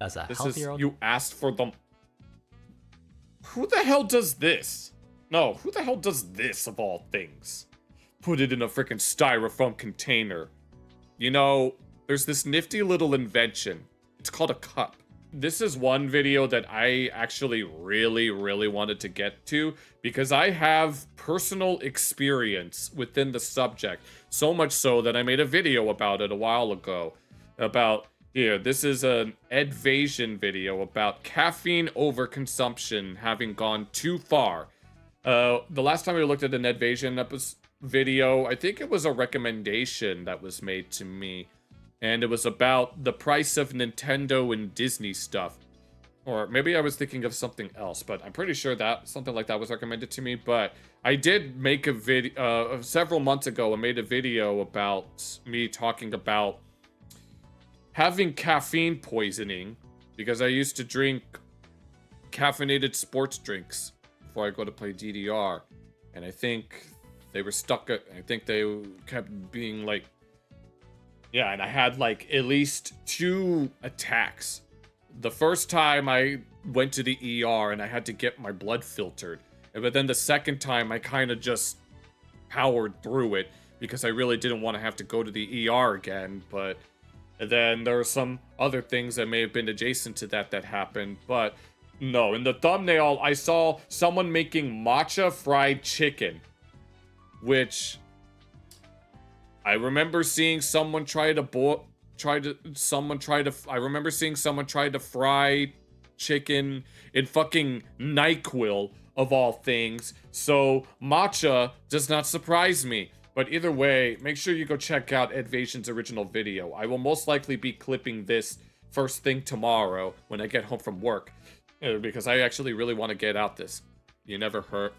as a This healthier... is, you asked for them. Who the hell does this? No, who the hell does this of all things? Put it in a freaking styrofoam container. You know, there's this nifty little invention. It's called a cup. This is one video that I actually really wanted to get to because I have personal experience within the subject. So much so that I made a video about it a while ago. About, here, this is an Edvasion video about caffeine overconsumption having gone too far. The last time I looked at an Edvasion video, I think it was a recommendation that was made to me. And it was about the price of Nintendo and Disney stuff. Or maybe I was thinking of something else, but I'm pretty sure that something like that was recommended to me. But I did make a video, several months ago, I made a video about me talking about having caffeine poisoning because I used to drink caffeinated sports drinks before I go to play DDR. And I think they were stuck at, I think they kept being like, yeah, and I had like at least 2 attacks. The first time I went to the ER and I had to get my blood filtered. But then the second time I kind of just powered through it because I really didn't want to have to go to the ER again. But then there were some other things that may have been adjacent to that happened. But no, in the thumbnail, I saw someone making matcha fried chicken, which I remember seeing someone try to fry chicken in fucking NyQuil of all things. So matcha does not surprise me. But either way, make sure you go check out Edvasion's original video. I will most likely be clipping this first thing tomorrow when I get home from work, because I actually really want to get out this. You've never heard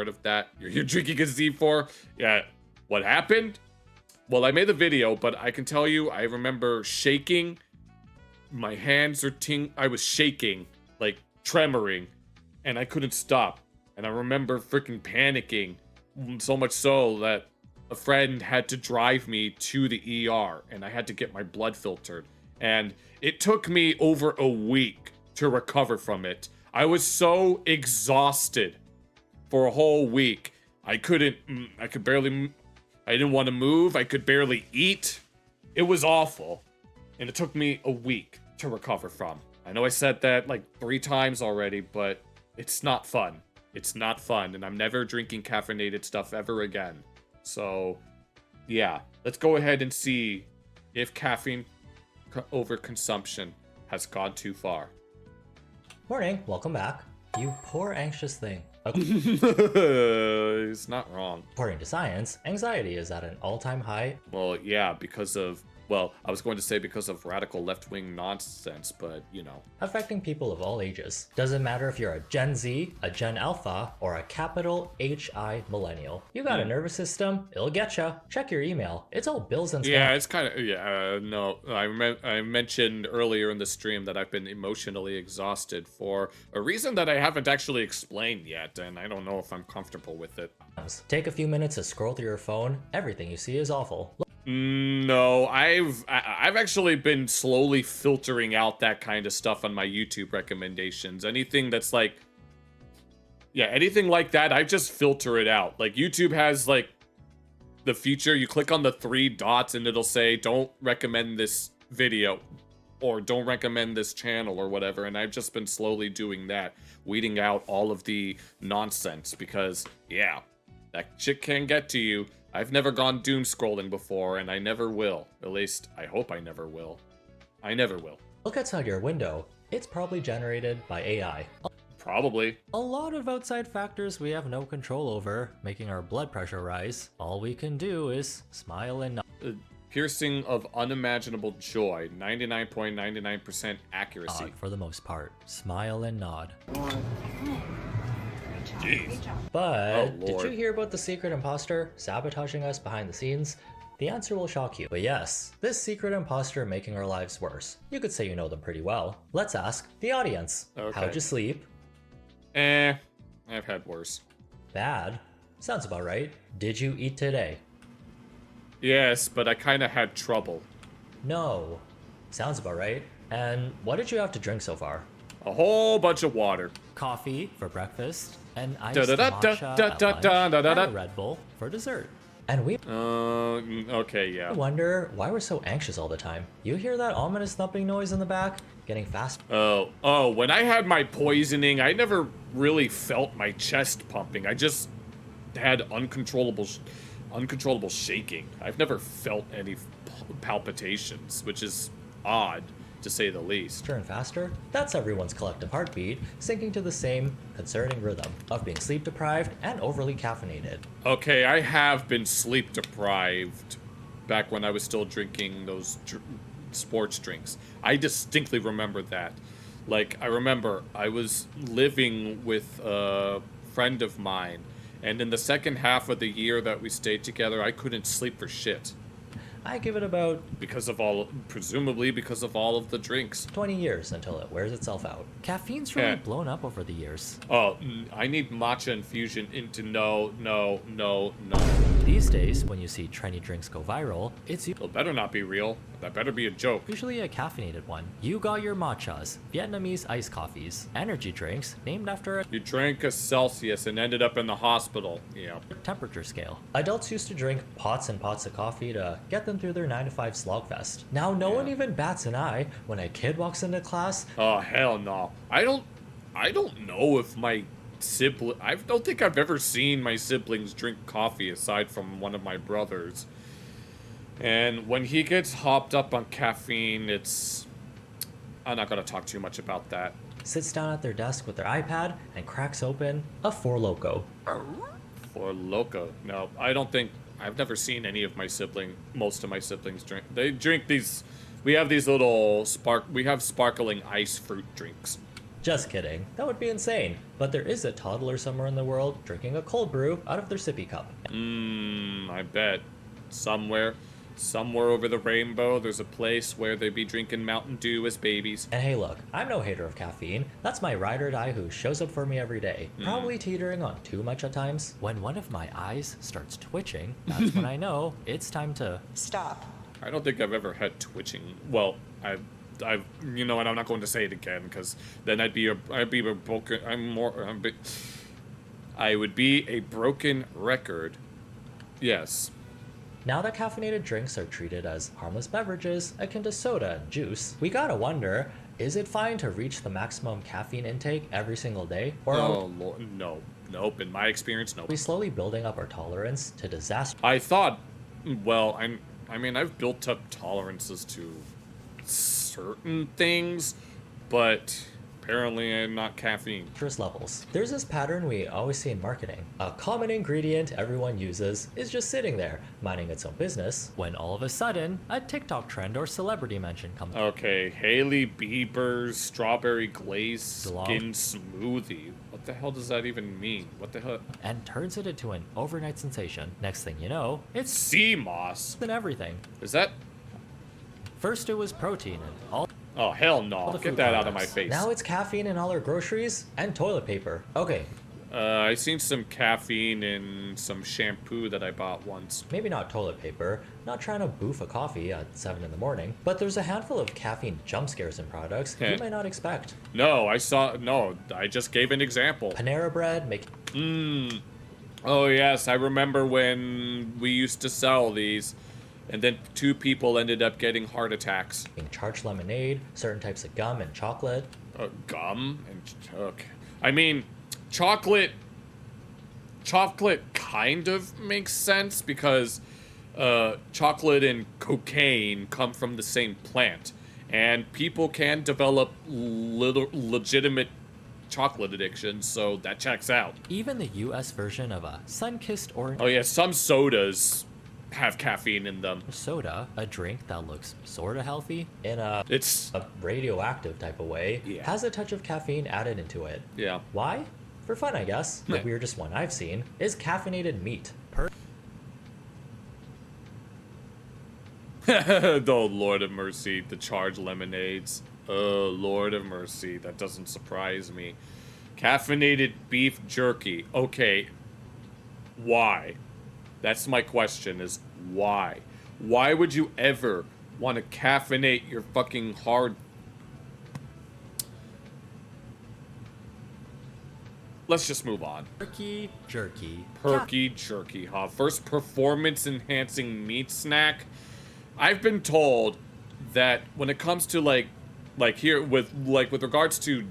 of that? You're drinking a Z4? Yeah. What happened? Well, I made the video, but I can tell you, I remember shaking. My hands are I was shaking, like tremoring, and I couldn't stop. And I remember freaking panicking, so much so that a friend had to drive me to the ER, and I had to get my blood filtered. And it took me over a week to recover from it. I was so exhausted for a whole week. I didn't want to move. I could barely eat. It was awful. And it took me a week to recover from. I know I said that like 3 times already, but it's not fun. It's not fun. And I'm never drinking caffeinated stuff ever again. So, yeah. Let's go ahead and see if caffeine overconsumption has gone too far. Morning, welcome back. You poor anxious thing. Okay. He's not wrong. According to science, anxiety is at an all-time high. Well, yeah, because of, well, I was going to say because of radical left-wing nonsense, but, you know. Affecting people of all ages. Doesn't matter if you're a Gen Z, a Gen Alpha, or a capital HI millennial. You got a nervous system, it'll getcha. Check your email. It's all bills and stuff. Yeah, it's kind of, no. I mentioned earlier in the stream that I've been emotionally exhausted for a reason that I haven't actually explained yet, and I don't know if I'm comfortable with it. Take a few minutes to scroll through your phone. Everything you see is awful. No, I've actually been slowly filtering out that kind of stuff on my YouTube recommendations. Anything that's like, yeah, anything like that, I just filter it out. Like YouTube has like the feature, you click on the 3 dots and it'll say, don't recommend this video or don't recommend this channel or whatever. And I've just been slowly doing that, weeding out all of the nonsense because, yeah, that shit can get to you. I've never gone doom scrolling before, and I never will. At least, I hope I never will. I never will. Look outside your window. It's probably generated by AI. Probably. A lot of outside factors we have no control over, making our blood pressure rise. All we can do is smile and nod. Piercing of unimaginable joy, 99.99% accuracy. For the most part. Smile and nod. Jeez. But did you hear about the secret imposter sabotaging us behind the scenes? The answer will shock you. But yes, this secret imposter making our lives worse. You could say you know them pretty well. Let's ask the audience. Okay. How'd you sleep? I've had worse. Bad? Sounds about right. Did you eat today? Yes, but I kind of had trouble. No. Sounds about right. And what did you have to drink so far? A whole bunch of water. Coffee for breakfast, an iced matcha at lunch, and a Red Bull for dessert. And we Okay, yeah. wonder why we're so anxious all the time. You hear that ominous thumping noise in the back? Getting fast. Oh, when I had my poisoning, I never really felt my chest pumping. I just had uncontrollable shaking. I've never felt any palpitations, which is odd, to say the least. Faster and faster? That's everyone's collective heartbeat, syncing to the same concerning rhythm of being sleep deprived and overly caffeinated. Okay, I have been sleep deprived back when I was still drinking those sports drinks. I distinctly remember that. Like, I remember I was living with a friend of mine, and in the second half of the year that we stayed together, I couldn't sleep for shit. I give it about presumably because of all of the drinks. 20 years until it wears itself out. Caffeine's really blown up over the years. Oh, I need matcha infusion into no. These days, when you see trendy drinks go viral, it's It better not be real. That better be a joke. usually a caffeinated one. You got your matchas, Vietnamese iced coffees, energy drinks named after a You drank a Celsius and ended up in the hospital. Yeah. temperature scale. Adults used to drink pots and pots of coffee to get them through their 9-to-5 slogfest. Now no one even bats an eye when a kid walks into class. Oh, hell no. I don't know if my I don't think I've ever seen my siblings drink coffee aside from one of my brothers. And when he gets hopped up on caffeine, I'm not gonna talk too much about that. Sits down at their desk with their iPad and cracks open a Four Loko. For Loco. No, I've never seen most of my siblings drink. They drink these, we have sparkling ice fruit drinks. Just kidding. That would be insane. But there is a toddler somewhere in the world drinking a cold brew out of their sippy cup. I bet. Somewhere over the rainbow, there's a place where they be drinking Mountain Dew as babies. And hey look, I'm no hater of caffeine. That's my ride or die who shows up for me every day. Probably teetering on too much at times. When one of my eyes starts twitching, that's when I know it's time to Stop. I don't think I've ever had twitching. Well, I've you know, and I'm not going to say it again because then I would be a broken record. Yes. Now that caffeinated drinks are treated as harmless beverages akin to soda and juice, we gotta wonder, is it fine to reach the maximum caffeine intake every single day? Or Oh, Lord, no. Nope, in my experience, nope. are we slowly building up our tolerance to disaster? I thought, well, I've built up tolerances to certain things, but apparently not caffeine. Levels. There's this pattern we always see in marketing. A common ingredient everyone uses is just sitting there, minding its own business, when all of a sudden, a TikTok trend or celebrity mention comes. Okay, Hailey Bieber's strawberry glazed skin smoothie. What the hell does that even mean? What the hell? And turns it into an overnight sensation. Next thing you know, it's sea moss. in everything. Is that? First it was protein and all Oh, hell no. the Get food that out of my products. face. Now it's caffeine in all our groceries and toilet paper. Okay, I seen some caffeine in some shampoo that I bought once. maybe not toilet paper, not trying to boof a coffee at 7 in the morning, but there's a handful of caffeine jump scares in products you might not expect. No, I just gave an example. Panera Bread making Oh, yes, I remember when we used to sell these, and then 2 people ended up getting heart attacks. charged lemonade, certain types of gum and chocolate. Gum? Okay. I mean, chocolate kind of makes sense because chocolate and cocaine come from the same plant, and people can develop legitimate chocolate addiction, so that checks out. Even the US version of a sun-kissed orange Oh yeah, some sodas have caffeine in them. soda, a drink that looks sorta healthy in It's a radioactive type of way, Yeah. has a touch of caffeine added into it. yeah. Why? For fun, I guess. The weirdest one I've seen is caffeinated meat. Oh, Lord of mercy, the charged lemonades. Oh, Lord of mercy, that doesn't surprise me. Caffeinated beef jerky. Okay, why? That's my question, is why? Why would you ever want to caffeinate your fucking hard let's just move on. Perky jerky. Perky jerky, huh? First performance-enhancing meat snack. I've been told that when it comes to with regards to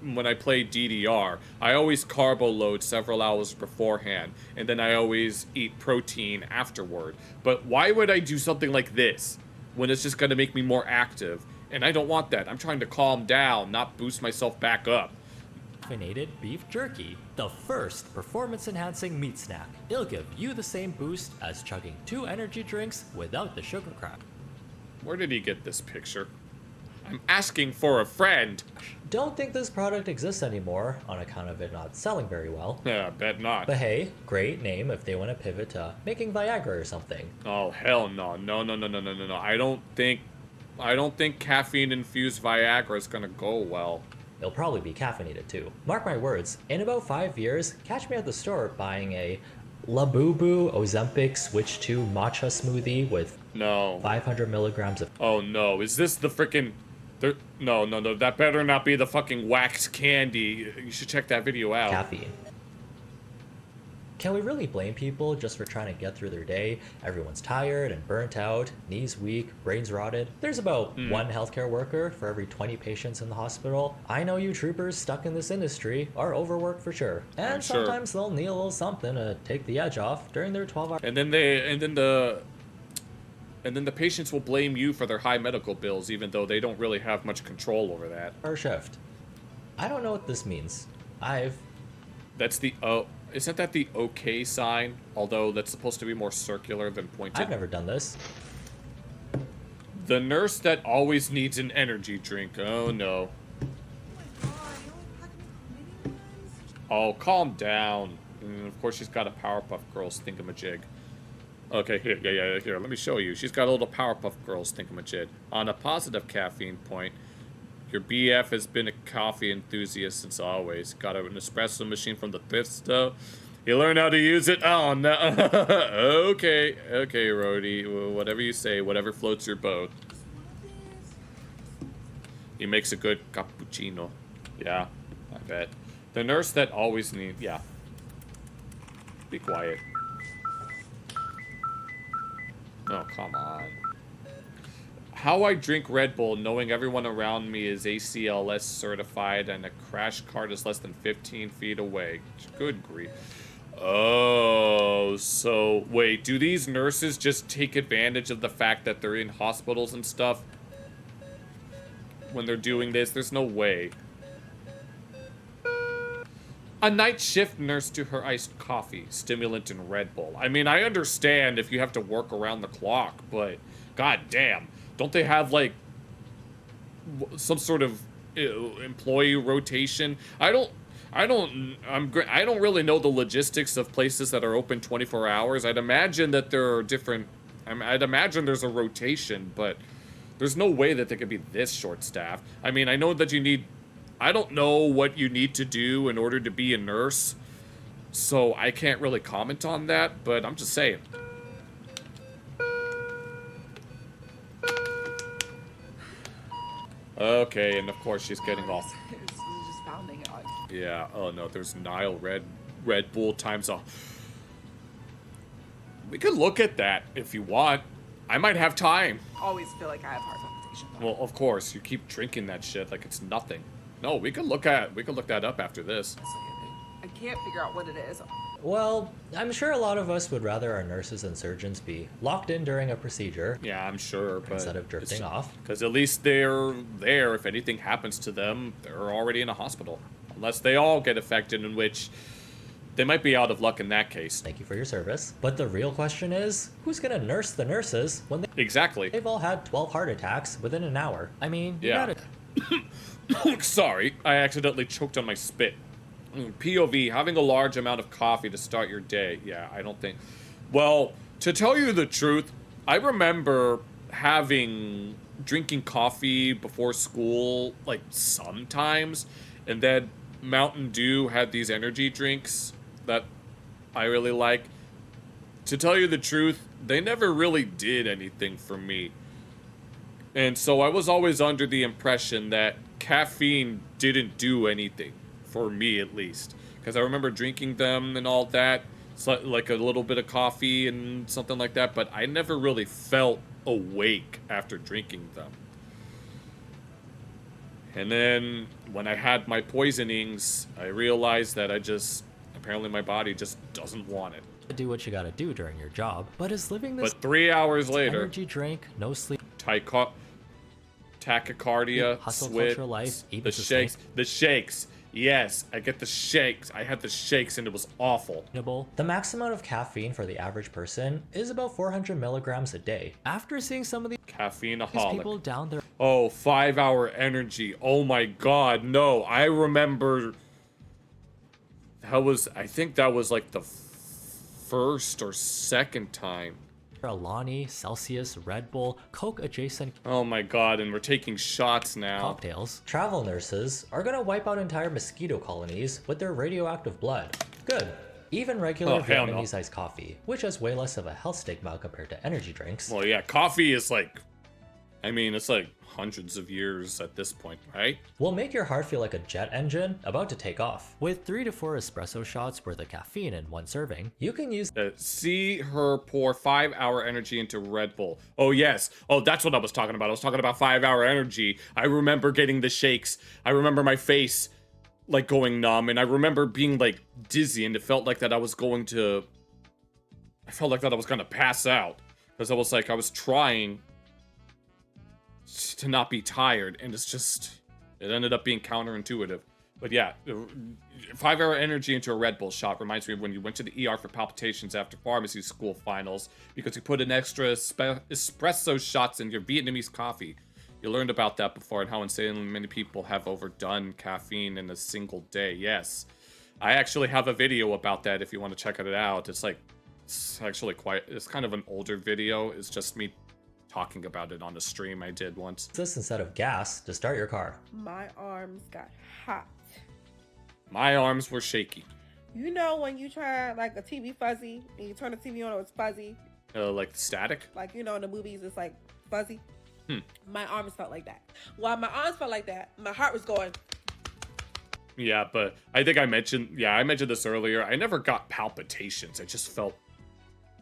when I play DDR, I always carbo load several hours beforehand, and then I always eat protein afterward. But why would I do something like this when it's just gonna make me more active? And I don't want that. I'm trying to calm down, not boost myself back up. Caffeinated beef jerky, the first performance-enhancing meat snack. It'll give you the same boost as chugging 2 energy drinks without the sugar crack. Where did he get this picture? I'm asking for a friend. Don't think this product exists anymore on account of it not selling very well. Yeah, bet not. But hey, great name if they want to pivot to making Viagra or something. Oh, hell no. No. I don't think caffeine-infused Viagra is gonna go well. It'll probably be caffeinated too. Mark my words, in about 5 years, catch me at the store buying a Labubu Ozempic Switch 2 matcha smoothie with 500 milligrams of... Oh no, is this the frickin'... No, that better not be the fucking wax candy. You should check that video out. Caffeine. Can we really blame people just for trying to get through their day? Everyone's tired and burnt out, knees weak, brains rotted. There's about one healthcare worker for every 20 patients in the hospital. I know you troopers stuck in this industry are overworked for sure. And sometimes they'll need a little something to take the edge off during their 12-hour... And then the patients will blame you for their high medical bills, even though they don't really have much control over that. ...hour shift. I don't know what this means. That's the... Isn't that the okay sign? Although that's supposed to be more circular than pointed. I've never done this. The nurse that always needs an energy drink. Oh no. Oh, calm down. And of course she's got a Powerpuff Girls thingamajig. Okay, here, let me show you. She's got a little Powerpuff Girls thingamajig. On a positive caffeine point, your BF has been a coffee enthusiast since always. Got an espresso machine from the thrift store. You learn how to use it? Oh, no. Okay, Rhodey. Whatever you say, whatever floats your boat. He makes a good cappuccino. Yeah, I bet. The nurse that always needs... Yeah. Be quiet. Oh, come on. How I drink Red Bull knowing everyone around me is ACLS certified and a crash cart is less than 15 feet away. Good grief. Oh, so wait, do these nurses just take advantage of the fact that they're in hospitals and stuff when they're doing this? There's no way. A night shift nurse to her iced coffee, stimulant, and Red Bull. I mean, I understand if you have to work around the clock, but god damn. Don't they have, like, some sort of employee rotation? I don't really know the logistics of places that are open 24 hours. I'd imagine that there are different... I'd imagine there's a rotation, but there's no way that they could be this short-staffed. I mean, I know that you need... I don't know what you need to do in order to be a nurse, so I can't really comment on that, but I'm just saying. Okay, and of course she's getting off. It's just pounding on. Yeah, oh no, there's Nile Red Bull times a... We could look at that if you want. I might have time. Always feel like I have heart palpitation. Well, of course, you keep drinking that shit like it's nothing. No, we could look that up after this. I can't figure out what it is. Well, I'm sure a lot of us would rather our nurses and surgeons be locked in during a procedure. Yeah, I'm sure, but instead of drifting off. Because at least they're there. If anything happens to them, they're already in a hospital. Unless they all get affected, in which they might be out of luck in that case. Thank you for your service. But the real question is, who's gonna nurse the nurses when they've all had 12 heart attacks within an hour? I mean, you gotta... Sorry, I accidentally choked on my spit. POV, having a large amount of coffee to start your day. Yeah, I don't think... Well, to tell you the truth, I remember drinking coffee before school, like, sometimes. And then Mountain Dew had these energy drinks that I really like. To tell you the truth, they never really did anything for me. And so I was always under the impression that caffeine didn't do anything. For me, at least. because I remember drinking them and all that. So, like a little bit of coffee and something like that, but I never really felt awake after drinking them. And then when I had my poisonings, I realized that apparently my body just doesn't want it. Do what you gotta do during your job, but is living this But 3 hours later, energy drink, no sleep, tachycardia, hustle sweat, culture life, even the shakes. Yes, I get the shakes. I had the shakes and it was awful. the max amount of caffeine for the average person is about 400 milligrams a day. After seeing some of these Caffeine-aholic. people down there, Oh, 5-hour energy. Oh my god, no. I remember I think that was like the first or second time. Alani, Celsius, Red Bull, Coke adjacent Oh my god, and we're taking shots now. cocktails. Travel nurses are gonna wipe out entire mosquito colonies with their radioactive blood. Good. Even regular Oh, hell no. Vietnamese iced coffee, which has way less of a health stigma compared to energy drinks. Well, yeah, coffee is like, I mean, it's like hundreds of years at this point, right? Will make your heart feel like a jet engine about to take off. With 3 to 4 espresso shots worth of caffeine in one serving, you can use See her pour 5-hour energy into Red Bull. Oh, yes. Oh, that's what I was talking about. I was talking about 5-hour energy. I remember getting the shakes. I remember my face, like, going numb. And I remember being, like, dizzy. And it felt like that I was going to pass out. Because I was trying to not be tired. And it ended up being counterintuitive. But yeah, 5-hour energy into a Red Bull shot reminds me of when you went to the ER for palpitations after pharmacy school finals because you put an extra espresso shots in your Vietnamese coffee. You learned about that before and how insanely many people have overdone caffeine in a single day. Yes, I actually have a video about that if you want to check it out. It's kind of an older video. It's just me talking about it on a stream I did once. this instead of gas to start your car. My arms got hot. My arms were shaky. You know when you try like a TV fuzzy and you turn the TV on, it's fuzzy. Like static? Like, you know, in the movies, it's like fuzzy. My arms felt like that. While my arms felt like that, my heart was going. Yeah, but I think I mentioned this earlier. I never got palpitations. I just felt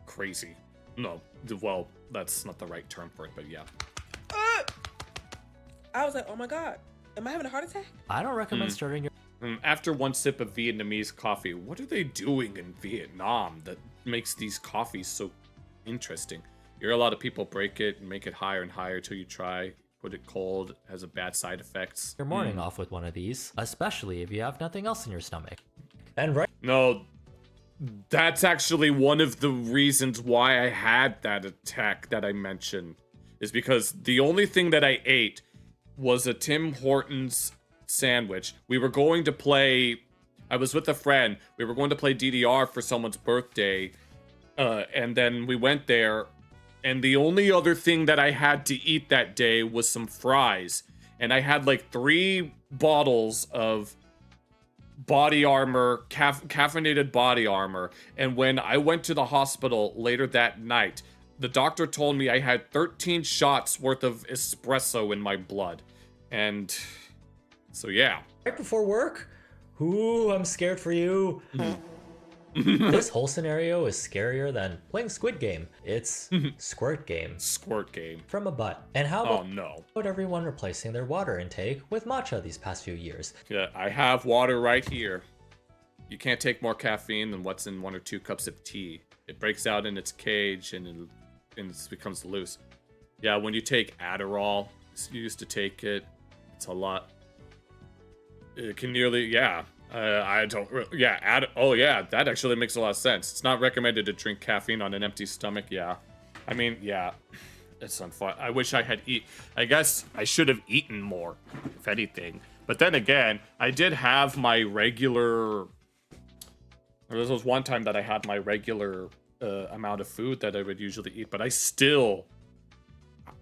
crazy. No, well, that's not the right term for it, but yeah. I was like, oh my God, am I having a heart attack? I don't recommend starting your After one sip of Vietnamese coffee, what are they doing in Vietnam that makes these coffees so interesting? You hear a lot of people break it and make it higher and higher till you try. Put it cold, has a bad side effects. morning off with one of these, especially if you have nothing else in your stomach. And right No, that's actually one of the reasons why I had that attack that I mentioned. Is because the only thing that I ate was a Tim Hortons sandwich. We were going to play... I was with a friend. We were going to play DDR for someone's birthday. And then we went there. And the only other thing that I had to eat that day was some fries. And I had like 3 bottles of body armor, caffeinated body armor. And when I went to the hospital later that night, the doctor told me I had 13 shots worth of espresso in my blood. And so, yeah. right before work? Ooh, I'm scared for you. This whole scenario is scarier than playing Squid Game. It's Squirt Game. Squirt game. From a butt. And how Oh, no. about everyone replacing their water intake with matcha these past few years? Yeah, I have water right here. You can't take more caffeine than what's in 1 or 2 cups of tea. It breaks out in its cage and it becomes loose. Yeah, when you take Adderall, you used to take it. It's a lot. It can nearly, yeah. I don't, yeah, oh yeah, that actually makes a lot of sense. It's not recommended to drink caffeine on an empty stomach, yeah. I mean, yeah, it's unfun. I wish I had I guess I should have eaten more, if anything. But then again, I did have my regular, there was one time that I had my regular amount of food that I would usually eat, but I still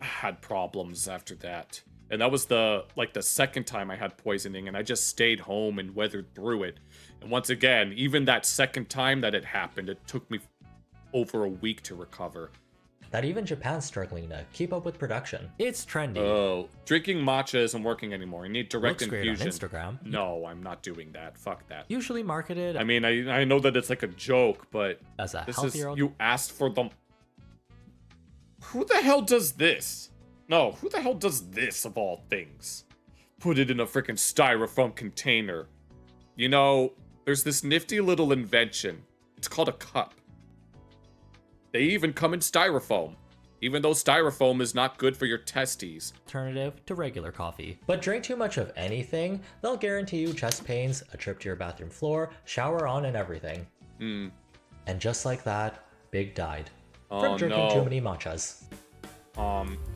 had problems after that. And that was the second time I had poisoning, and I just stayed home and weathered through it. And once again, even that second time that it happened, it took me over a week to recover. that even Japan's struggling to keep up with production. It's trendy. Oh, drinking matcha isn't working anymore. I need direct Looks great on infusion. Instagram. No, I'm not doing that. Fuck that. Usually marketed I mean, I know that it's like a joke, but as a this healthier is, you asked for them. Who the hell does this? No, who the hell does this of all things? Put it in a freaking styrofoam container. You know, there's this nifty little invention. It's called a cup. They even come in styrofoam, even though styrofoam is not good for your testes. alternative to regular coffee. But drink too much of anything, they'll guarantee you chest pains, a trip to your bathroom floor, shower on, and everything. And just like that, Big died. From drinking too many matchas.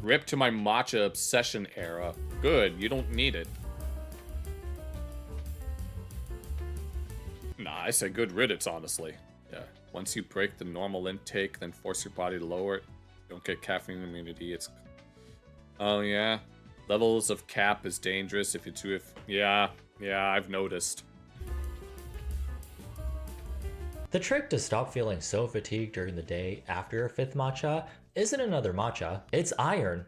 Rip to my matcha obsession era. Good, you don't need it. Nah, I say good riddance, honestly. Yeah, once you break the normal intake, then force your body to lower it, you don't get caffeine immunity. It's... Oh, yeah. Levels of cap is dangerous if you do it... Yeah, I've noticed. The trick to stop feeling so fatigued during the day after your 5th matcha isn't another matcha, it's iron.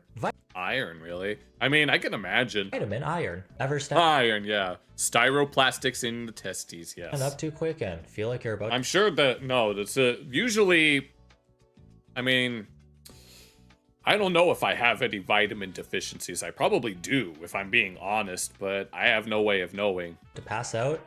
Iron, really? I mean, I can imagine. Vitamin iron. Ever Iron, yeah. Styroplastics in the testes, yes. stand up too quick and feel like you're about I'm sure that, no, that's usually, I mean, I don't know if I have any vitamin deficiencies. I probably do, if I'm being honest, but I have no way of knowing. to pass out?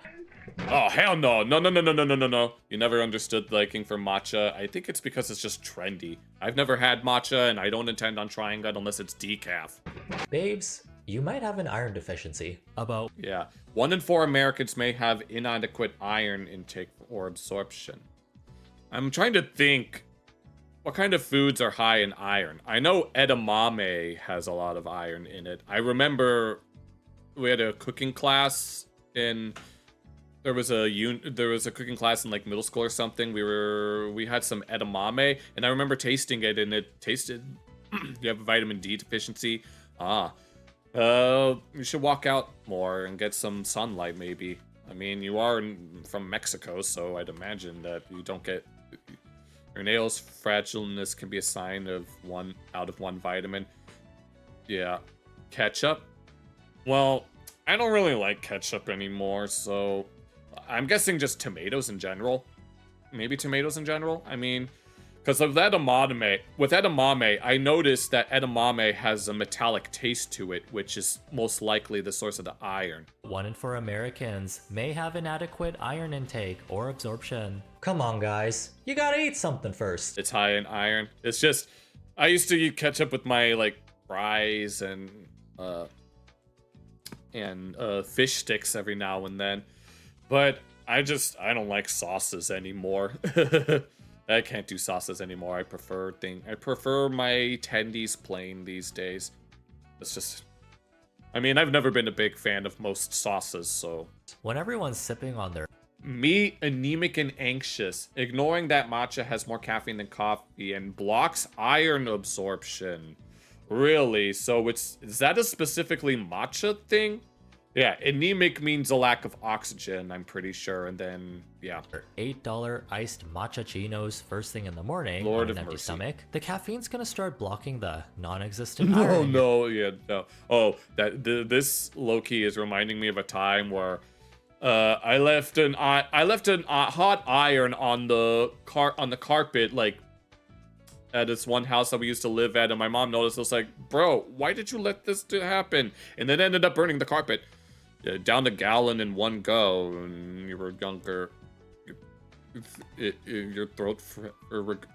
Oh, hell no. No. You never understood liking for matcha. I think it's because it's just trendy. I've never had matcha, and I don't intend on trying that unless it's decaf. Babes, you might have an iron deficiency. About Yeah. 1 in 4 Americans may have inadequate iron intake or absorption. I'm trying to think what kind of foods are high in iron. I know edamame has a lot of iron in it. I remember we had a cooking class in... There was a cooking class in like middle school or something. We had some edamame, and I remember tasting it, and it tasted. You have a vitamin D deficiency. You should walk out more and get some sunlight, maybe. I mean, you are from Mexico, so I'd imagine that you don't get your nails' fragileness can be a sign of 1 out of 1 vitamin. Yeah, ketchup. Well, I don't really like ketchup anymore, so. I'm guessing just tomatoes in general. Maybe tomatoes in general? I mean, because with edamame, I noticed that edamame has a metallic taste to it, which is most likely the source of the iron. 1 in 4 Americans may have inadequate iron intake or absorption. Come on, guys. You gotta eat something first. It's high in iron. It's just, I used to eat ketchup with my, like, fries and fish sticks every now and then. But I don't like sauces anymore. I can't do sauces anymore. I prefer my tendies plain these days. It's just, I mean, I've never been a big fan of most sauces, so. When everyone's sipping on their Me, anemic and anxious, ignoring that matcha has more caffeine than coffee and blocks iron absorption. Really? So is that a specifically matcha thing? Yeah, anemic means a lack of oxygen, I'm pretty sure, and then, yeah. $8 iced matcha chinos first thing in the morning Lord on of an empty mercy. stomach, the caffeine's gonna start blocking the non-existent Oh iron. no. Oh, this low-key is reminding me of a time where I left an hot iron on the carpet, like at this one house that we used to live at, and my mom noticed. I was like, bro, why did you let this happen? And then ended up burning the carpet. Down a gallon in one go, and you were younger. Your throat.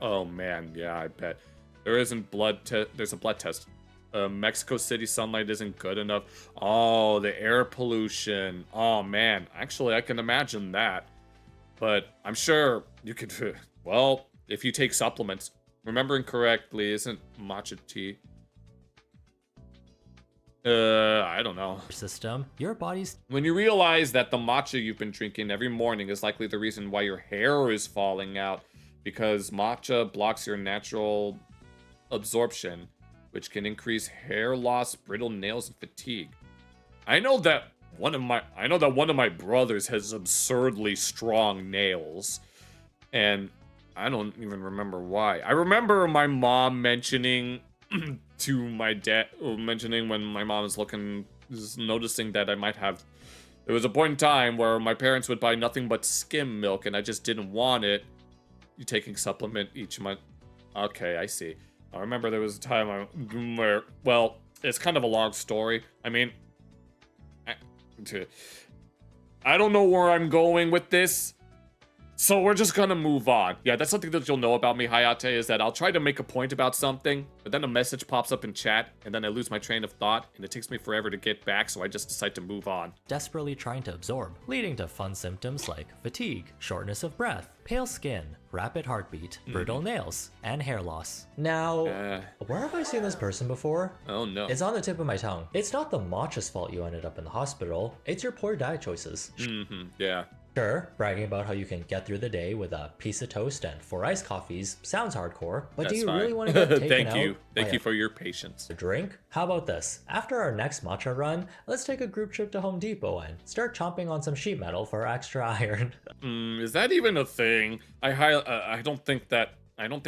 Oh man, yeah, I bet. There's a blood test. Mexico City sunlight isn't good enough. Oh, the air pollution. Oh man, actually, I can imagine that. But I'm sure you could. Well, if you take supplements, remembering correctly, isn't matcha tea? I don't know. System, your body's When you realize that the matcha you've been drinking every morning is likely the reason why your hair is falling out, because matcha blocks your natural absorption, which can increase hair loss, brittle nails, and fatigue. I know that one of my brothers has absurdly strong nails, and I don't even remember why. I remember my mom mentioning to my dad, mentioning when my mom was noticing that I might have. There was a point in time where my parents would buy nothing but skim milk, and I just didn't want it. You taking supplement each month? Okay, I see. I remember there was a time where, well, it's kind of a long story. I mean, I don't know where I'm going with this, so we're just gonna move on. Yeah, that's something that you'll know about me, Hayate, is that I'll try to make a point about something, but then a message pops up in chat, and then I lose my train of thought, and it takes me forever to get back, so I just decide to move on. Desperately trying to absorb, leading to fun symptoms like fatigue, shortness of breath, pale skin, rapid heartbeat, brittle nails, and hair loss. Now, where have I seen this person before? Oh no. It's on the tip of my tongue. It's not the matcha's fault you ended up in the hospital, it's your poor diet choices. Yeah. Sure, bragging about how you can get through the day with a piece of toast and 4 iced coffees sounds hardcore, but That's do you fine. really want to get taken Thank out you. Thank by you for your patience. a drink? How about this? After our next matcha run, let's take a group trip to Home Depot and start chomping on some sheet metal for extra iron. Is that even a thing? I don't think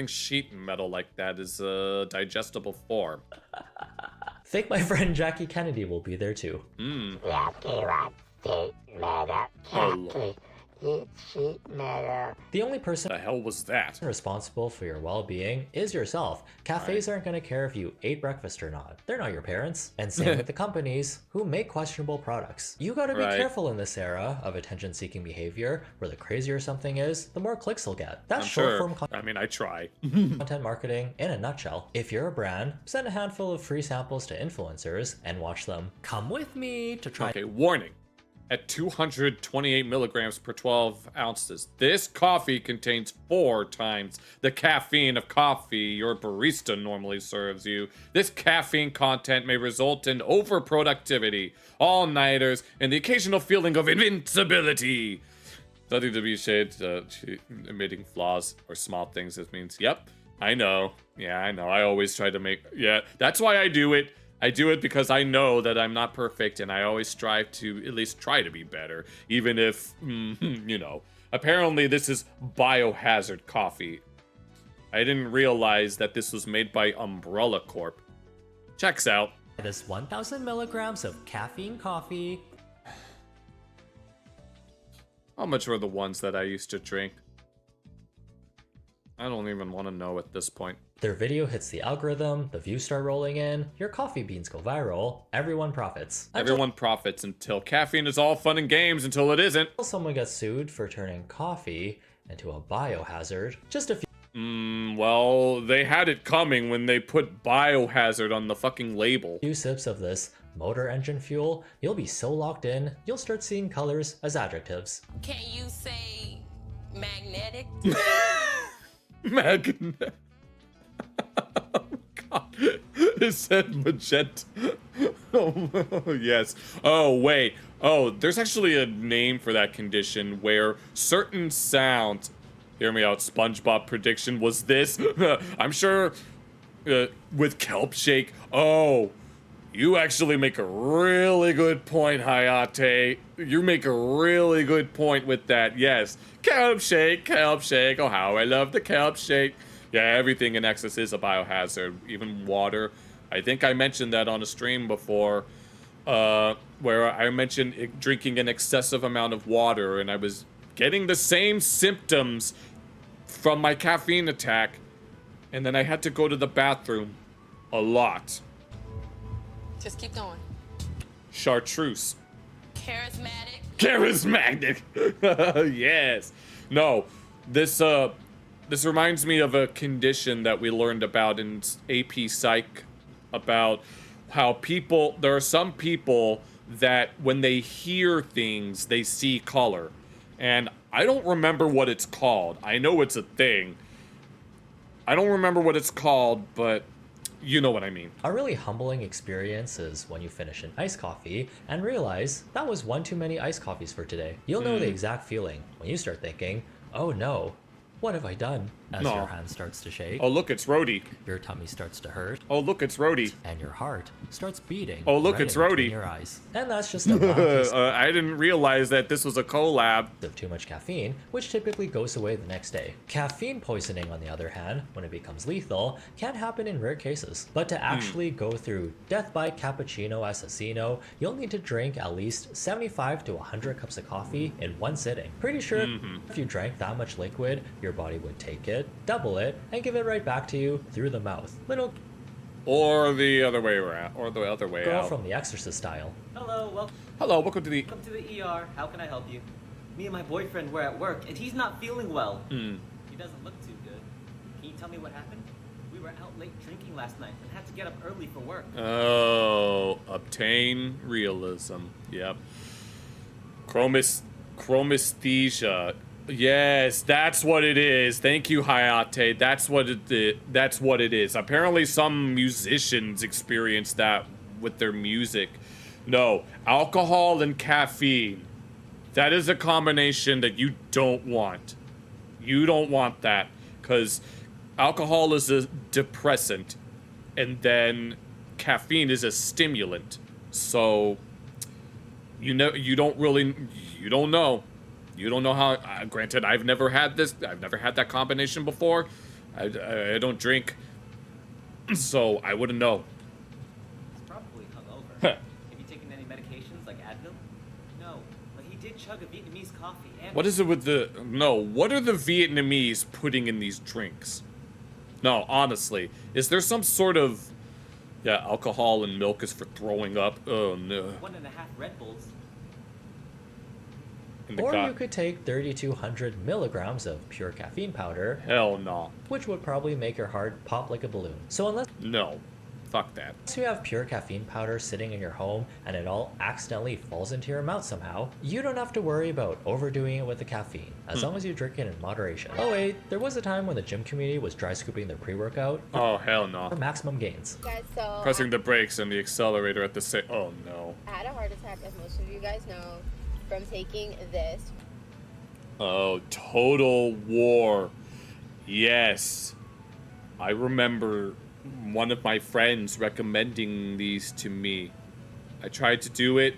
sheet metal like that is a digestible form. Think my friend Jackie Kennedy will be there too. The only person The hell was that? responsible for your well-being is yourself. Cafes aren't going to care if you ate breakfast or not. They're not your parents. And same with the companies who make questionable products. You gotta be careful in this era of attention-seeking behavior, where the crazier something is, the more clicks you'll get. That's short-form I mean, I try. content marketing in a nutshell. If you're a brand, send a handful of free samples to influencers and watch them come with me to try. Okay, warning. At 228 milligrams per 12 ounces, this coffee contains 4 times the caffeine of coffee your barista normally serves you. This caffeine content may result in overproductivity, all-nighters, and the occasional feeling of invincibility. Nothing to be shade, emitting flaws or small things. This means, yep, I know. Yeah, I know. I always try to make, that's why I do it. I do it because I know that I'm not perfect, and I always strive to at least try to be better, even if, you know. Apparently, this is biohazard coffee. I didn't realize that this was made by Umbrella Corp. Checks out. This 1,000 milligrams of caffeine coffee. How much were the ones that I used to drink? I don't even want to know at this point. Their video hits the algorithm, the views start rolling in, your coffee beans go viral, everyone profits. Everyone profits until caffeine is all fun and games until it isn't. Until someone gets sued for turning coffee into a biohazard. Just a Well, they had it coming when they put biohazard on the fucking label. few sips of this motor engine fuel, you'll be so locked in, you'll start seeing colors as adjectives. Can you say magnetic? Magnet. Oh, God. It said magenta. Oh, yes. Oh, wait. Oh, there's actually a name for that condition where certain sounds... Hear me out, SpongeBob prediction was this. I'm sure with kelp shake. Oh, you actually make a really good point, Hayate. You make a really good point with that. Yes. Kelp shake, kelp shake. Oh, how I love the kelp shake. Yeah, everything in excess is a biohazard, even water. I think I mentioned that on a stream before, where I mentioned drinking an excessive amount of water, and I was getting the same symptoms from my caffeine attack, and then I had to go to the bathroom a lot. Just keep going. Chartreuse. Charismatic. Charismatic. Yes. No, this reminds me of a condition that we learned about in AP Psych, about how there are some people that when they hear things, they see color. And I don't remember what it's called. I know it's a thing. I don't remember what it's called, but you know what I mean. A really humbling experience is when you finish an iced coffee and realize that was one too many iced coffees for today. You'll know the exact feeling when you start thinking, oh no, what have I done? as No. your hand starts to shake, Oh, look, it's Rhodey. your tummy starts to hurt, Oh, look, it's Rhodey. and your heart starts beating. Oh, look, right it's in between Rhodey. your eyes. And that's just a mild case I didn't realize that this was a collab. of too much caffeine, which typically goes away the next day. Caffeine poisoning, on the other hand, when it becomes lethal, can happen in rare cases. But to actually go through death by cappuccino assassino, you'll need to drink at least 75 to 100 cups of coffee in one sitting. Pretty sure if you drank that much liquid, your body would take it, double it, and give it right back to you through the mouth. Little Or the other way around. Or the other way girl out. from The Exorcist style. Hello, welcome to the... Welcome to the ER. How can I help you? Me and my boyfriend were at work, and he's not feeling well. He doesn't look too good. Can you tell me what happened? We were out late drinking last night and had to get up early for work. Oh, obtain realism. Yep. Chromesthesia. Yes, that's what it is. Thank you, Hayate. That's what it is. Apparently some musicians experience that with their music. No, alcohol and caffeine. That is a combination that you don't want. You don't want that, because alcohol is a depressant, and then caffeine is a stimulant. So, you don't know. You don't know how, granted, I've never had that combination before. I don't drink, so I wouldn't know. He's probably hungover. Have you taken any medications like Advil? No, but he did chug a Vietnamese coffee and... What is it with the... No, what are the Vietnamese putting in these drinks? No, honestly. Is there some sort of... Yeah, alcohol and milk is for throwing up. Oh, no. 1.5 Red Bulls. In the Or co- you could take 3,200 milligrams of pure caffeine powder, Hell no. which would probably make your heart pop like a balloon. So unless No. Fuck that. you have pure caffeine powder sitting in your home and it all accidentally falls into your mouth somehow, you don't have to worry about overdoing it with the caffeine, as long as you drink it in moderation. Oh wait, there was a time when the gym community was dry scooping their pre-workout Oh, hell no. for maximum gains. Guys, so Pressing the brakes and the accelerator at the same... Oh, no. I had a heart attack, as most of you guys know, from taking this. Oh, Total War. Yes. I remember one of my friends recommending these to me. I tried to do it.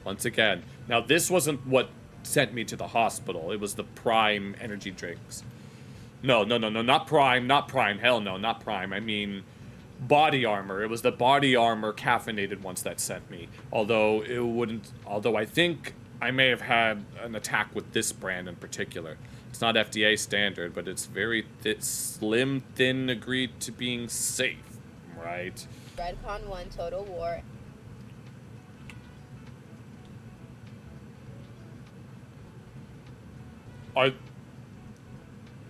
Once again. Now, this wasn't what sent me to the hospital. It was the Prime energy drinks. No, not Prime, not Prime. Hell no, not Prime. I mean, Body Armor. It was the Body Armor caffeinated ones that sent me. Although I think I may have had an attack with this brand in particular. It's not FDA standard, but it's very slim, thin, agreed to being safe, right? Redcon 1 Total War.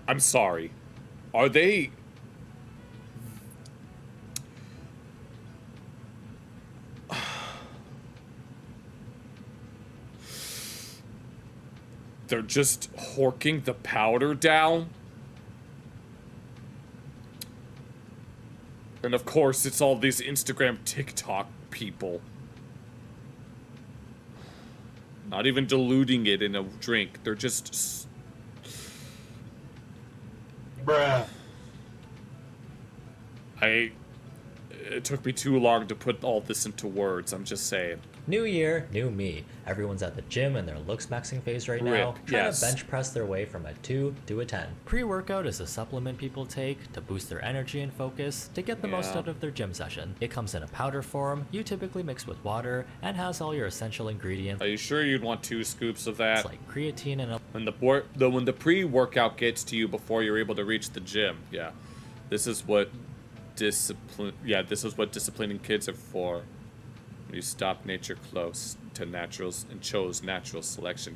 I'm sorry. Are they... They're just horking the powder down? And of course, it's all these Instagram, TikTok people. Not even diluting it in a drink. They're just... Bruh. It took me too long to put all this into words, I'm just saying. New year, new me. Everyone's at the gym in their looks maxing phase right now, Rip, trying yes. to bench press their way from a 2 to a 10. Pre-workout is a supplement people take to boost their energy and focus to get the most Yeah. out of their gym session. It comes in a powder form, you typically mix with water, and has all your essential ingredients Are you sure you'd want 2 scoops of that? like creatine and When the pre-workout gets to you before you're able to reach the gym, yeah. This is what disciplining kids are for. You stop nature close to naturals and chose natural selection.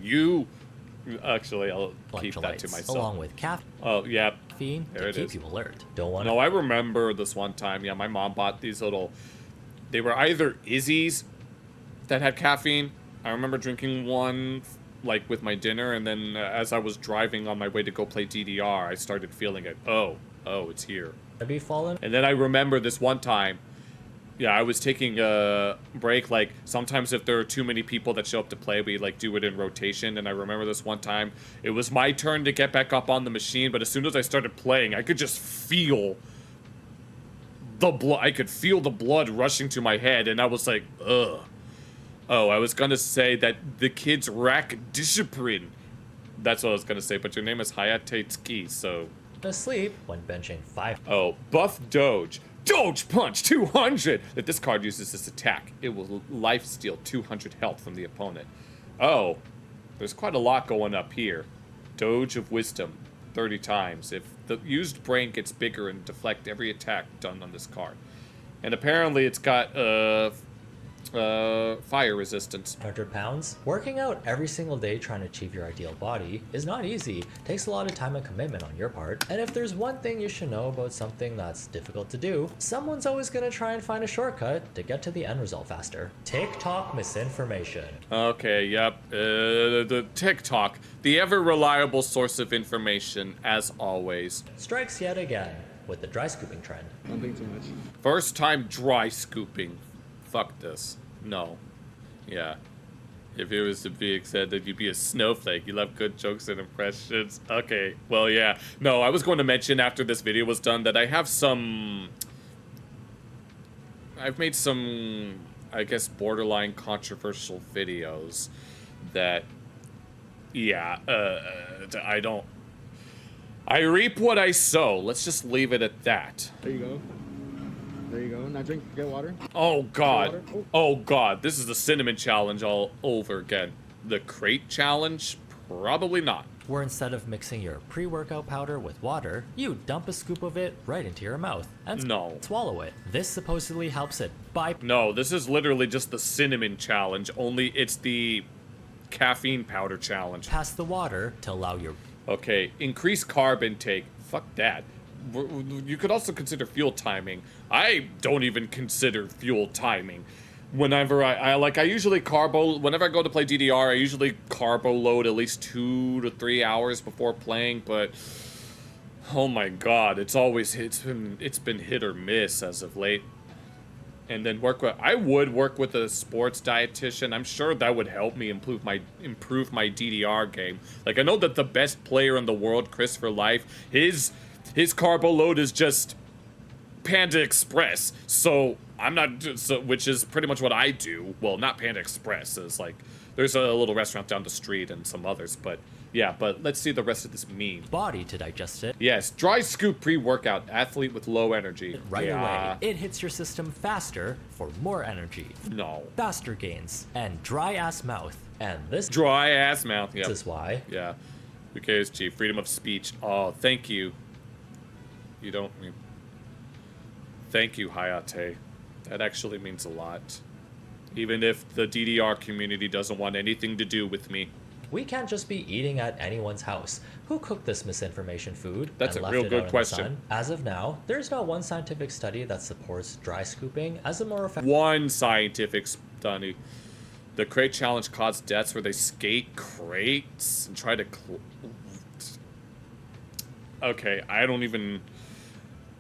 Actually, I'll keep that to electrolytes, myself. along with Oh, yeah. caffeine There to it keep is. you alert. Don't want No, I remember this one time. Yeah, my mom bought these little... They were either Izzy's that had caffeine. I remember drinking one, like, with my dinner, and then as I was driving on my way to go play DDR, I started feeling it. Oh, it's here. to be fallen. And then I remember this one time, Yeah, I was taking a break. Like, sometimes if there are too many people that show up to play, we, like, do it in rotation. And I remember this one time, it was my turn to get back up on the machine, but as soon as I started playing, I could just feel the blood. I could feel the blood rushing to my head, and I was like, ugh. Oh, I was gonna say that the kids rack discipline. That's what I was gonna say, but your name is Hayate Tsuki, so... Asleep when benching 5. Oh, Buff Doge. Doge Punch 200! If this card uses this attack, it will life steal 200 health from the opponent. Oh, there's quite a lot going up here. Doge of Wisdom, 30 times. If the used brain gets bigger and deflect every attack done on this card. And apparently it's got, fire resistance. 100 pounds? Working out every single day trying to achieve your ideal body is not easy. Takes a lot of time and commitment on your part. And if there's one thing you should know about something that's difficult to do, someone's always gonna try and find a shortcut to get to the end result faster. TikTok misinformation. Okay, yep. The TikTok, the ever-reliable source of information, as always. Strikes yet again with the dry scooping trend. Don't think too much. First time dry scooping. Fuck this. No. Yeah. If it was to be said that you'd be a snowflake, you love good jokes and impressions. Okay, well, yeah. No, I was going to mention after this video was done that I have some... I've made some, I guess, borderline controversial videos that... Yeah, I don't... I reap what I sow. Let's just leave it at that. There you go. There you go. Now drink, get water. Oh god. Get water. Oh god. This is the cinnamon challenge all over again. The crate challenge? Probably not. Where instead of mixing your pre-workout powder with water, you dump a scoop of it right into your mouth and swallow it. This supposedly helps it No, this is literally just the cinnamon challenge, only it's the caffeine powder challenge. Pass the water to allow your... Okay, increase carb intake. Fuck that. You could also consider fuel timing. I don't even consider fuel timing. Whenever I usually whenever I go to play DDR, I usually carbo load at least 2 to 3 hours before playing, but oh my god, it's been hit or miss as of late. And then I would work with a sports dietitian. I'm sure that would help me improve my DDR game. Like, I know that the best player in the world, Christopher Life, his carbo load is just Panda Express, so I'm not, which is pretty much what I do. Well, not Panda Express, it's like, there's a little restaurant down the street and some others, but yeah, but let's see the rest of this meme. Body to digest it. Yes, dry scoop pre-workout, athlete with low energy. Right away. It hits your system faster for more energy. No. Faster gains. And dry ass mouth. And this dry ass mouth, yeah. This is why. Yeah. Who cares, G? Freedom of speech. Oh, thank you. You don't mean... Thank you, Hayate. That actually means a lot. Even if the DDR community doesn't want anything to do with me. We can't just be eating at anyone's house. Who cooked this misinformation food? That's a real good question. As of now, there's not one scientific study that supports dry scooping as a more effective... One scientific study. The crate challenge caused deaths where they skate crates and try to... Okay, I don't even...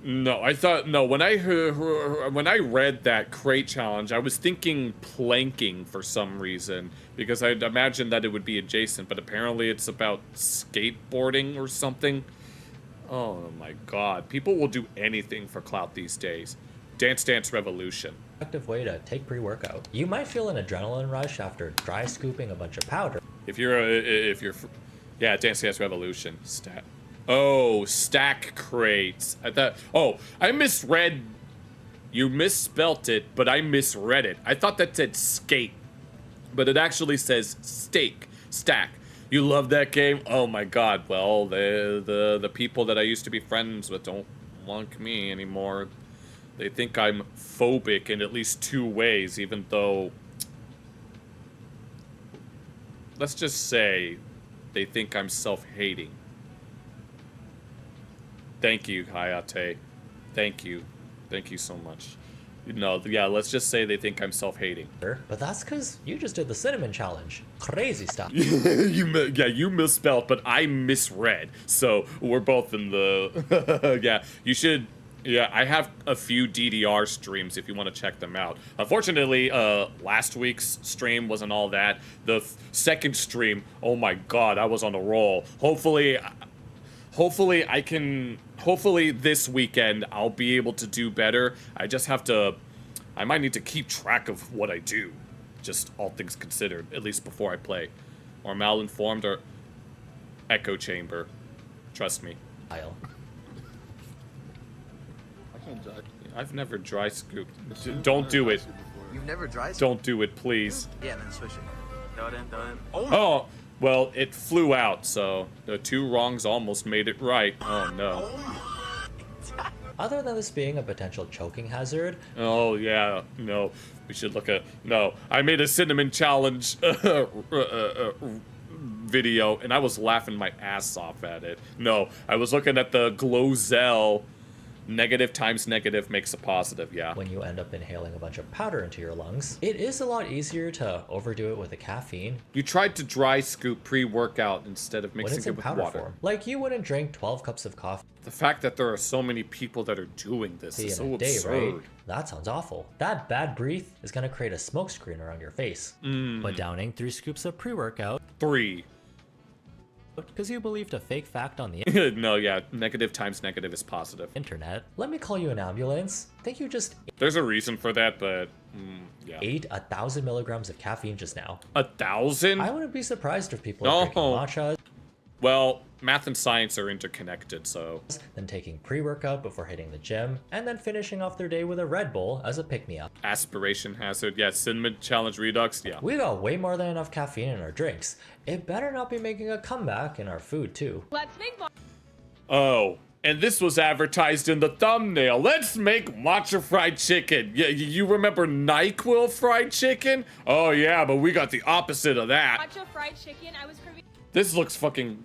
No, I thought... No, when I read that crate challenge, I was thinking planking for some reason. Because I'd imagine that it would be adjacent, but apparently it's about skateboarding or something. Oh my god. People will do anything for clout these days. Dance Dance Revolution. Effective way to take pre-workout. You might feel an adrenaline rush after dry scooping a bunch of powder. Yeah, Dance Dance Revolution. Oh, stack crates. I thought... Oh, I misread... You misspelt it, but I misread it. I thought that said skate. But it actually says steak. Stack. You love that game? Oh my god. Well, the people that I used to be friends with don't like me anymore. They think I'm phobic in at least 2 ways, even though... Let's just say they think I'm self-hating. Thank you, Hayate. Thank you. Thank you so much. No, yeah, let's just say they think I'm self-hating. But that's because you just did the cinnamon challenge. Crazy stuff. You misspelled, but I misread. So we're both in the... Yeah, you should Yeah, I have a few DDR streams if you want to check them out. Unfortunately, last week's stream wasn't all that. The second stream, oh my god, I was on a roll. Hopefully this weekend I'll be able to do better. I just have to, I might need to keep track of what I do. Just all things considered, at least before I play. Or malinformed or echo chamber. Trust me. Kyle. I can't judge. I've never dry scooped. Don't do it. You've never tried? Don't do it, please. Yeah, then switch it. Done. Oh, well, it flew out, so the 2 wrongs almost made it right. Oh, no. Other than this being a potential choking hazard, Oh, yeah, no. We should look at... No, I made a cinnamon challenge video, and I was laughing my ass off at it. No, I was looking at the Glozell. Negative times negative makes a positive, yeah. when you end up inhaling a bunch of powder into your lungs, it is a lot easier to overdo it with the caffeine You tried to dry scoop pre-workout instead of when mixing it's it in with powder water. form. Like, you wouldn't drink 12 cups of coffee The fact that there are so many people that are doing this is in so a day, absurd. right? That sounds awful. That bad breath is gonna create a smoke screen around your face. But downing 3 scoops of pre-workout 3. because you believed a fake fact on the No, yeah, negative times negative is positive. internet. Let me call you an ambulance. Think you just There's a reason for that, but yeah. ate 1,000 milligrams of caffeine just now. 1,000? I wouldn't be surprised if people are drinking No. matcha, Well, math and science are interconnected, so... then taking pre-workout before hitting the gym, and then finishing off their day with a Red Bull as a pick-me-up. Aspiration hazard, yeah, cinnamon challenge redux, yeah. We got way more than enough caffeine in our drinks. It better not be making a comeback in our food too. Let's make Oh, and this was advertised in the thumbnail. Let's make matcha fried chicken. Yeah, you remember NyQuil fried chicken? Oh yeah, but we got the opposite of that. matcha fried chicken. I was craving This looks fucking...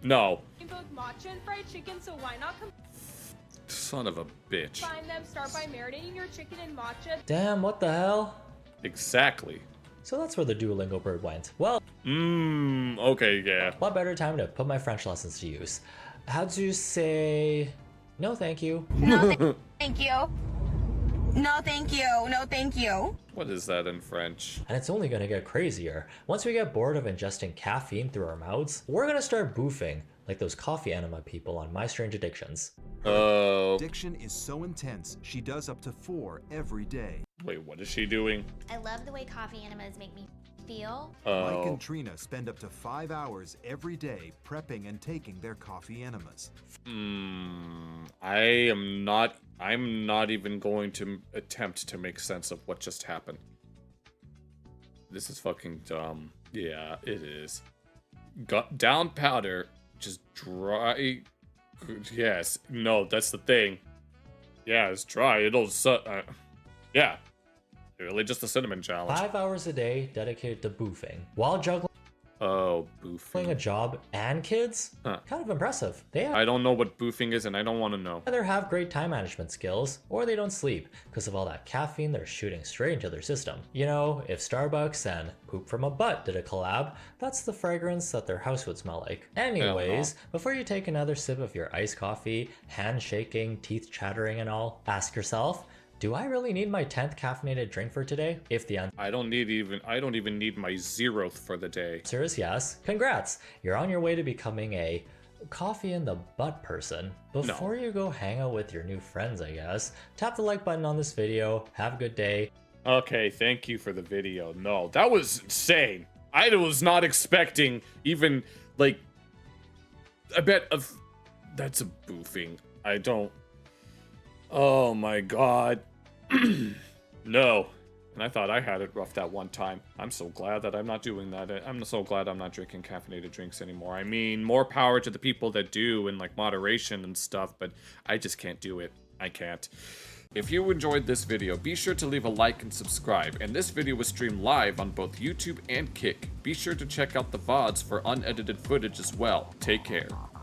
No. both matcha and fried chicken, so why not Son of a bitch. combine them? Start by marinating your chicken in matcha. Damn, what the hell? Exactly. So that's where the Duolingo bird went. Well, Okay, yeah. what better time to put my French lessons to use? How do you say no thank you? No, thank you. No, thank you. No, thank you. What is that in French? And it's only gonna get crazier. Once we get bored of ingesting caffeine through our mouths, we're gonna start boofing, like those coffee enema people on My Strange Addictions. Oh. Addiction is so intense, she does up to 4 every day. Wait, what is she doing? I love the way coffee enemas make me feel. Mike Oh. and Trina spend up to 5 hours every day prepping and taking their coffee enemas. I'm not even going to attempt to make sense of what just happened. This is fucking dumb. Yeah, it is. Got down powder, just dry. Yes, no, that's the thing. Yeah, it's dry. It'll yeah. Really just a cinnamon challenge. 5 hours a day dedicated to boofing, while juggling Oh, a boofing. job and kids? Huh. Kind of impressive. They I don't know what boofing is and I don't want to know. either have great time management skills, or they don't sleep, because of all that caffeine they're shooting straight into their system. You know, if Starbucks and Poop from a Butt did a collab, that's the fragrance that their house would smell like. Anyways, before you take another sip of your iced coffee, hand shaking, teeth chattering and all, ask yourself, do I really need my 10th caffeinated drink for today? If the I don't even need my 0th for the day. answer is yes, congrats! You're on your way to becoming a coffee in the butt person. Before you go hang out with your new friends, I guess, tap the like button on this video, have a good day. Okay, thank you for the video. No, that was insane. I was not expecting even, like, I bet that's a boofing. I don't, oh my god. No. And I thought I had it rough that one time. I'm so glad that I'm not doing that. I'm so glad I'm not drinking caffeinated drinks anymore. I mean, more power to the people that do in, like, moderation and stuff, but I just can't do it. I can't. If you enjoyed this video, be sure to leave a like and subscribe, and this video was streamed live on both YouTube and Kick. Be sure to check out the VODs for unedited footage as well. Take care.